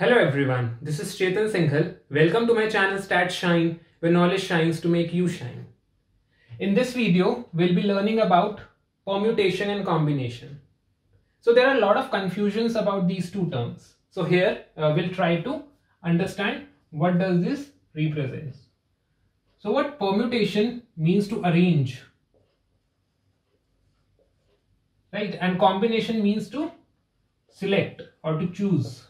Hello everyone, this is Chetan Singhal. Welcome to my channel Stat Shine, where knowledge shines to make you shine. In this video, we'll be learning about permutation and combination. So there are a lot of confusions about these two terms. So here we'll try to understand what does this represent. So what permutation means to arrange, right? And combination means to select or to choose.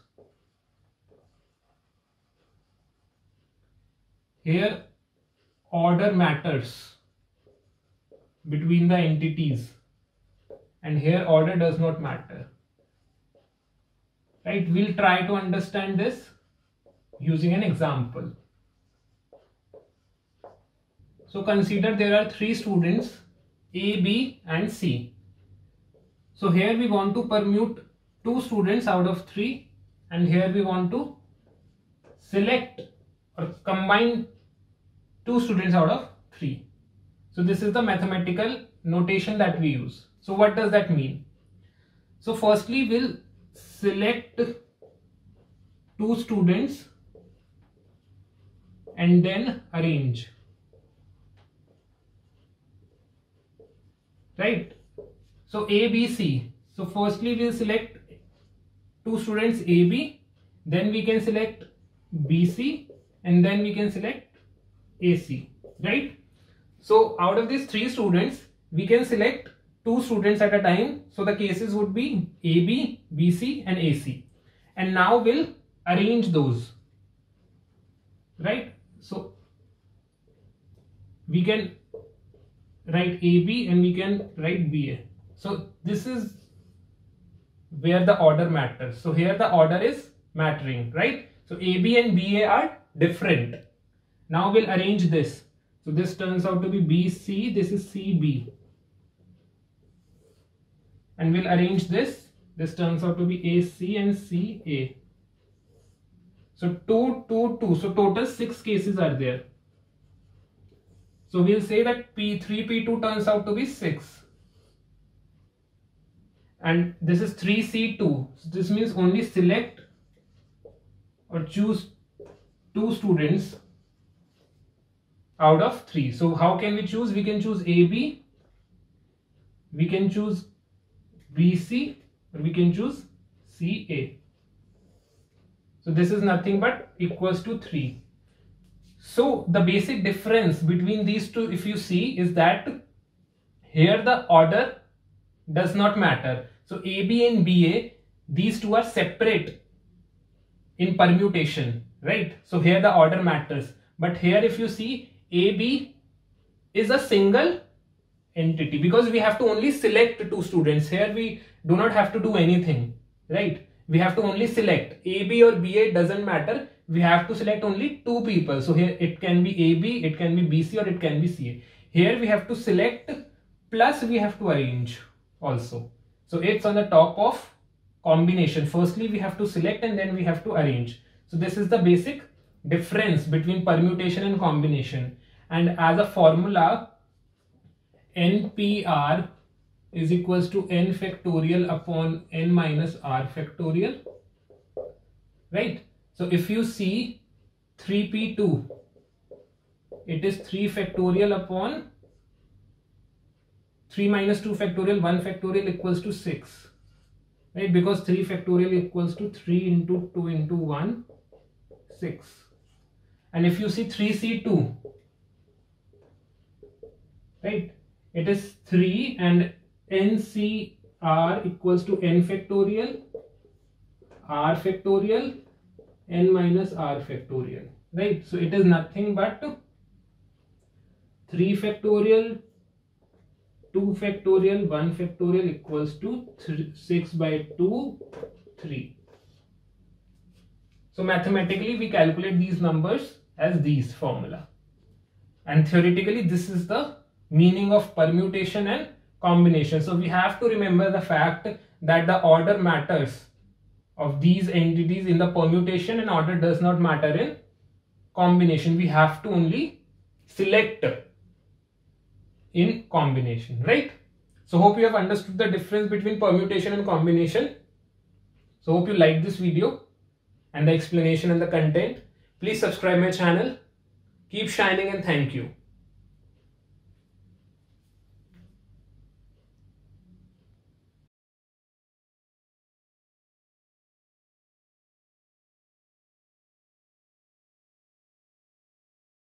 Here order matters between the entities and here order does not matter, right? We'll try to understand this using an example. So consider there are three students A, B and C. So here we want to permute two students out of three and here we want to select or combine two students out of three. So this is the mathematical notation that we use. So what does that mean? So firstly we'll select two students and then arrange, right? So A, B, C. So firstly we'll select two students A, B, then we can select B, C, and then we can select AC, right? So out of these three students, we can select two students at a time. So the cases would be AB, BC and AC. And now we'll arrange those, right? So we can write AB and we can write BA. So this is where the order matters. So here the order is mattering, right? So AB and BA are different. Now we'll arrange this. So this turns out to be BC, this is CB. And we'll arrange this. This turns out to be AC and CA. So 2, 2, 2. So total 6 cases are there. So we'll say that P3, P2 turns out to be 6. And this is 3C2. So this means only select or choose two students out of 3. So how can we choose? We can choose AB, we can choose BC, or we can choose CA. So this is nothing but equals to 3. So the basic difference between these two, if you see, is that here the order does not matter. So AB and BA, these two are separate in permutation, right? So here the order matters. But here if you see, AB is a single entity because we have to only select two students. Here we do not have to do anything, right? We have to only select. AB or BA doesn't matter. We have to select only two people. So here it can be AB, it can be BC, or it can be CA. Here we have to select plus we have to arrange also. So it's on the top of combination. Firstly we have to select and then we have to arrange. So this is the basic difference between permutation and combination. And as a formula, NPR is equals to n factorial upon n minus r factorial, right? So if you see 3p2, it is 3 factorial upon 3 minus 2 factorial, 1 factorial equals to 6, right? Because 3 factorial equals to 3 into 2 into 1, 6. And if you see 3c2, right, it is 3 and NCR equals to n factorial, r factorial, n minus r factorial, right? So it is nothing but 3 factorial, 2 factorial, 1 factorial equals to 6 by 2, 3. So mathematically we calculate these numbers as these formula. And theoretically this is the meaning of permutation and combination. So we have to remember the fact that the order matters of these entities in the permutation and order does not matter in combination. We have to only select in combination, right? So hope you have understood the difference between permutation and combination. So hope you like this video. and the explanation and the content. Please subscribe my channel. Keep shining and thank you.